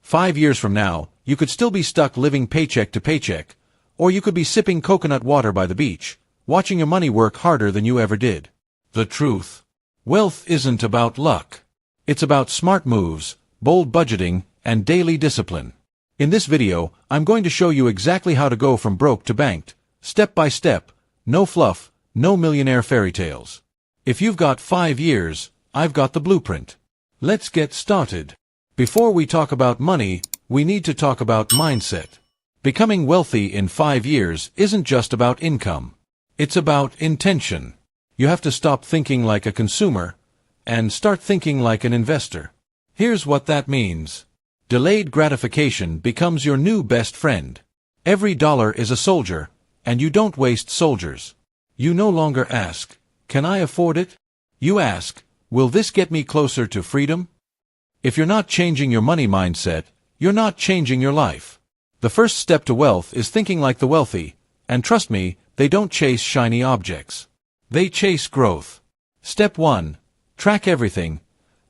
5 years from now, you could still be stuck living paycheck to paycheck, or you could be sipping coconut water by the beach, watching your money work harder than you ever did. The truth. Wealth isn't about luck. It's about smart moves, bold budgeting, and daily discipline. In this video, I'm going to show you exactly how to go from broke to banked, step by step, no fluff, no millionaire fairy tales. If you've got 5 years, I've got the blueprint. Let's get started. Before we talk about money, we need to talk about mindset. Becoming wealthy in 5 years isn't just about income. It's about intention. You have to stop thinking like a consumer and start thinking like an investor. Here's what that means. Delayed gratification becomes your new best friend. Every dollar is a soldier, and you don't waste soldiers. You no longer ask, "Can I afford it?" You ask, "Will this get me closer to freedom?" If you're not changing your money mindset, you're not changing your life. The first step to wealth is thinking like the wealthy, and trust me, they don't chase shiny objects. They chase growth. Step 1. Track everything.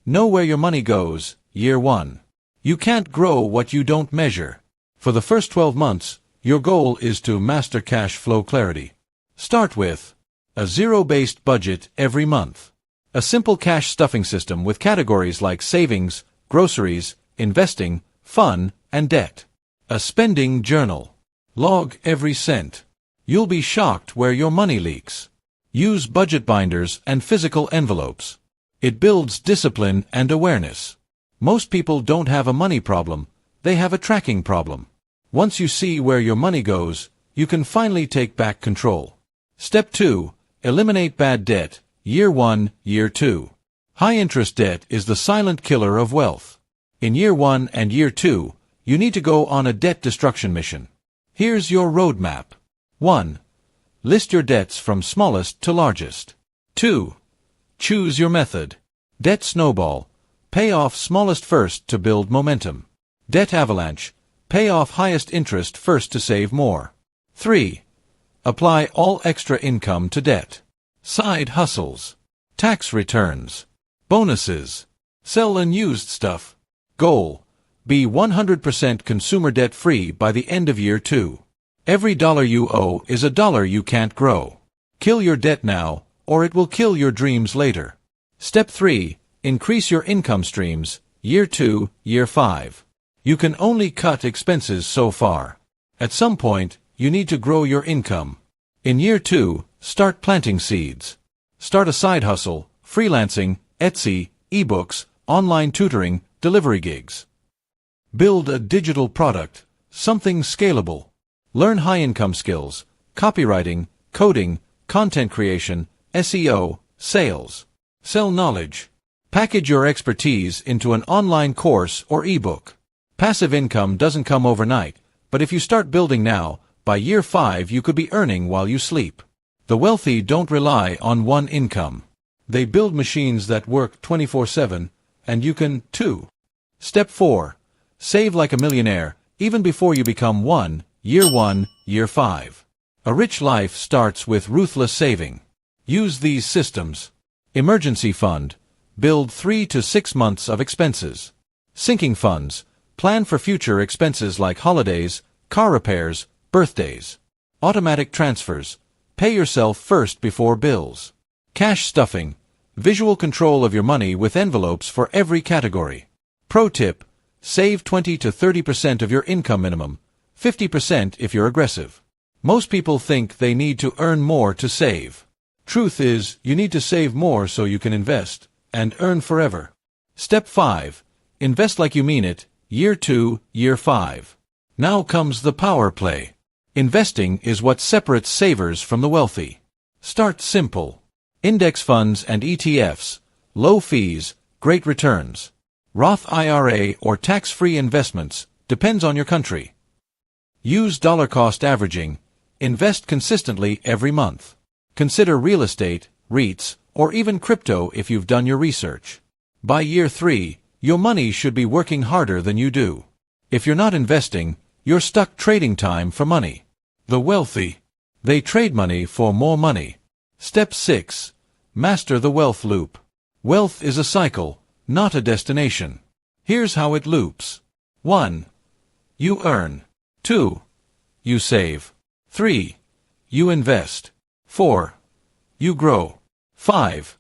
Know where your money goes, year 1. You can't grow what you don't measure. For the first 12 months, your goal is to master cash flow clarity. Start with a zero-based budget every month. A simple cash stuffing system with categories like savings, groceries, investing, fun, and debt. A spending journal. Log every cent. You'll be shocked where your money leaks. Use budget binders and physical envelopes. It builds discipline and awareness. Most people don't have a money problem, they have a tracking problem. Once you see where your money goes, you can finally take back control. Step 2. Eliminate bad debt, year 1, year 2. High-interest debt is the silent killer of wealth. In year 1 and year 2, you need to go on a debt destruction mission. Here's your roadmap. 1. List your debts from smallest to largest. 2. Choose your method. Debt snowball. Pay off smallest first to build momentum. Debt avalanche. Pay off highest interest first to save more. 3. Apply all extra income to debt. Side hustles. Tax returns. Bonuses. Sell unused stuff. Goal. Be 100% consumer debt-free by the end of year 2. Every dollar you owe is a dollar you can't grow. Kill your debt now, or it will kill your dreams later. Step 3. Increase your income streams, year 2, year 5. You can only cut expenses so far. At some point, you need to grow your income. In year 2, start planting seeds. Start a side hustle, freelancing, Etsy, ebooks, online tutoring, delivery gigs. Build a digital product, something scalable. Learn high-income skills, copywriting, coding, content creation, SEO, sales. Sell knowledge. Package your expertise into an online course or ebook. Passive income doesn't come overnight, but if you start building now, by year 5 you could be earning while you sleep. The wealthy don't rely on one income. They build machines that work 24/7, and you can, too. Step 4. Save like a millionaire, even before you become one, year 1, year 5. A rich life starts with ruthless saving. Use these systems. Emergency fund. Build 3 to 6 months of expenses. Sinking funds. Plan for future expenses like holidays, car repairs, birthdays. Automatic transfers. Pay yourself first before bills. Cash stuffing. Visual control of your money with envelopes for every category. Pro tip. Save 20 to 30% of your income minimum, 50% if you're aggressive. Most people think they need to earn more to save. Truth is, you need to save more so you can invest and earn forever. Step 5. Invest like you mean it, year 2, year 5. Now comes the power play. Investing is what separates savers from the wealthy. Start simple. Index funds and ETFs, low fees, great returns. Roth IRA or tax-free investments, depends on your country. Use dollar-cost averaging. Invest consistently every month. Consider real estate, REITs, or even crypto if you've done your research. By year 3, your money should be working harder than you do. If you're not investing, you're stuck trading time for money. The wealthy. They trade money for more money. Step 6. Master the wealth loop. Wealth is a cycle, not a destination. Here's how it loops. 1. You earn. 2. You save. 3. You invest. 4. You grow. 5.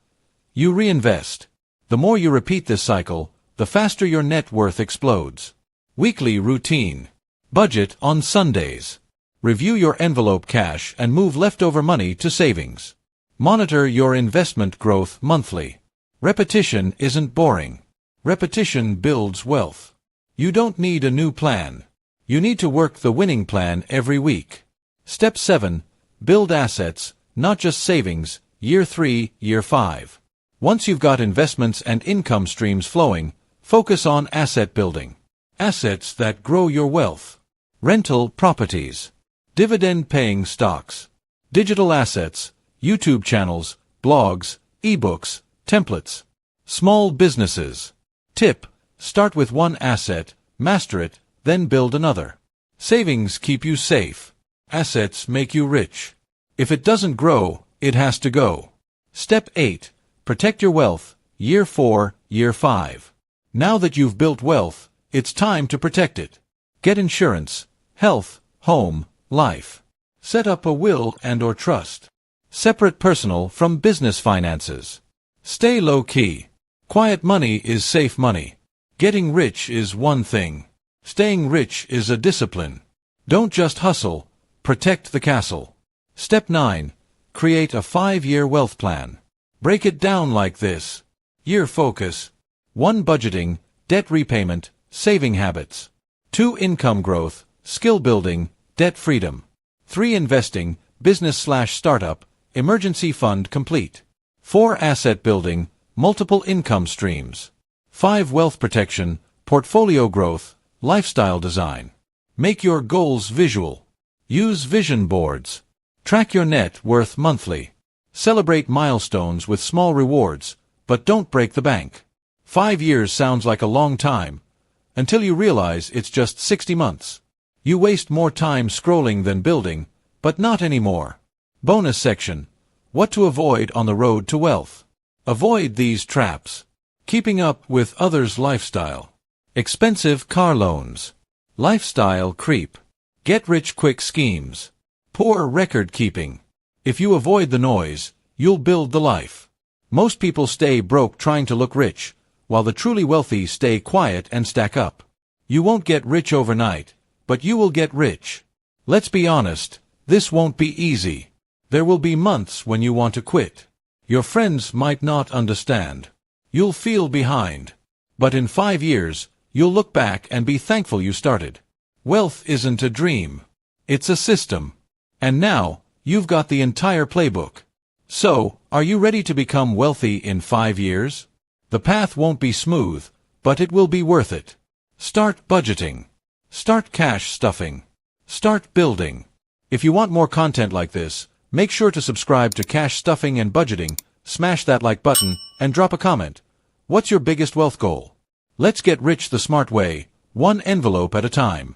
You reinvest. The more you repeat this cycle, the faster your net worth explodes. Weekly routine. Budget on Sundays. Review your envelope cash and move leftover money to savings. Monitor your investment growth monthly. Repetition isn't boring. Repetition builds wealth. You don't need a new plan. You need to work the winning plan every week. Step 7. Build assets, not just savings, year 3, year 5. Once you've got investments and income streams flowing, focus on asset building. Assets that grow your wealth. Rental properties. Dividend-paying stocks. Digital assets, YouTube channels, blogs, ebooks, templates. Small businesses. Tip: start with one asset, master it, then build another. Savings keep you safe. Assets make you rich. If it doesn't grow, it has to go. Step 8. Protect your wealth, year 4, year 5. Now that you've built wealth, it's time to protect it. Get insurance, health, home, life. Set up a will and/or trust. Separate personal from business finances. Stay low-key. Quiet money is safe money. Getting rich is one thing. Staying rich is a discipline. Don't just hustle, protect the castle. Step 9. Create a 5-year wealth plan. Break it down like this. Year focus. 1. Budgeting, debt repayment, saving habits. 2. Income growth, skill building, debt freedom. 3. Investing, business/startup, emergency fund complete. 4. Asset building, multiple income streams. 5. Wealth protection, portfolio growth, lifestyle design. Make your goals visual. Use vision boards. Track your net worth monthly. Celebrate milestones with small rewards, but don't break the bank. 5 years sounds like a long time, until you realize it's just 60 months. You waste more time scrolling than building, but not anymore. Bonus section. What to avoid on the road to wealth. Avoid these traps. Keeping up with others' lifestyle. Expensive car loans. Lifestyle creep. Get-rich-quick schemes. Poor record keeping. If you avoid the noise, you'll build the life. Most people stay broke trying to look rich, while the truly wealthy stay quiet and stack up. You won't get rich overnight, but you will get rich. Let's be honest, this won't be easy. There will be months when you want to quit. Your friends might not understand. You'll feel behind. But in 5 years, you'll look back and be thankful you started. Wealth isn't a dream. It's a system. And now, you've got the entire playbook. So, are you ready to become wealthy in 5 years? The path won't be smooth, but it will be worth it. Start budgeting. Start cash stuffing. Start building. If you want more content like this, make sure to subscribe to Cash Stuffing and Budgeting, smash that like button, and drop a comment. What's your biggest wealth goal? Let's get rich the smart way, one envelope at a time.